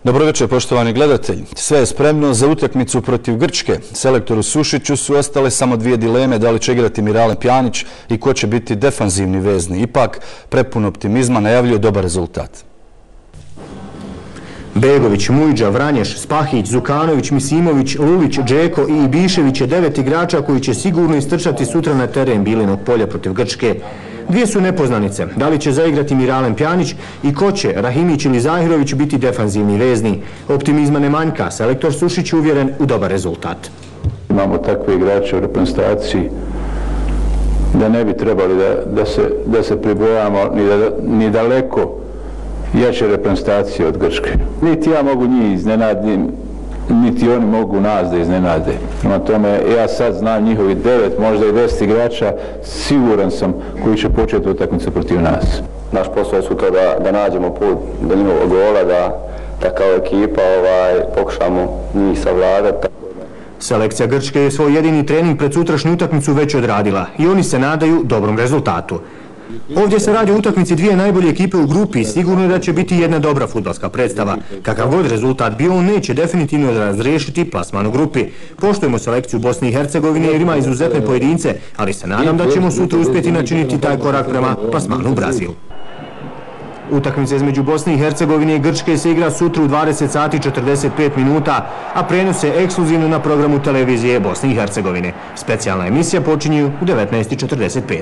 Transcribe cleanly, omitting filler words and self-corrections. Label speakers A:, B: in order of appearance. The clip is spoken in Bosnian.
A: Dobro večer, poštovani gledatelji. Sve je spremno za utakmicu protiv Grčke. Selektoru Sušiću su ostale samo dvije dileme, da li će igrati Miralem Pjanić i ko će biti defanzivni vezni. Ipak, prepun optimizma najavljuje dobar rezultat.
B: Begović, Mujđa, Vranješ, Spahić, Zukanović, Misimović, Lulić, Džeko i Ibišević je 9 igrača koji će sigurno istrčati sutra na teren Bilinog polja protiv Grčke. Dvije su nepoznanice, da li će zaigrati Miralem Pjanić i ko će, Rahimić ili Zahirović, biti defanzivni vezni. Optimizma ne manjka, selektor Sušić je uvjeren u dobar rezultat.
C: Imamo takve igrače u reprezentaciji da ne bi trebali da se pribojamo ni daleko jače reprezentacije od Grčke. Niti ja mogu njih iznenaditi, niti oni mogu nas da iznenade. Prema tome, ja sad znam njihovi 9, možda i 10 igrača, siguran sam koji će početi utakmicu protiv nas.
D: Naš posao je sutra da nađemo put do njihovog gola, da kao ekipa pokušamo njih savladati.
B: Selekcija Grčke je svoj jedini trening pred sutrašnju utakmicu već odradila i oni se nadaju dobrom rezultatu. Ovdje se radi o utakmici dvije najbolje ekipe u grupi i sigurno je da će biti jedna dobra fudbalska predstava. Kakav god rezultat bio, on neće definitivno razriješiti plasman u grupi. Poštujemo selekciju Bosne i Hercegovine jer ima izuzetne pojedince, ali se nadam da ćemo sutra uspjeti načiniti taj korak prema plasmanu u Brazil. Utakmica između Bosne i Hercegovine i Grčke se igra sutra u 20 sati 45 minuta, a prenos se ekskluzivno na programu televizije Bosne i Hercegovine. Specijalna emisija počinje u 19:45.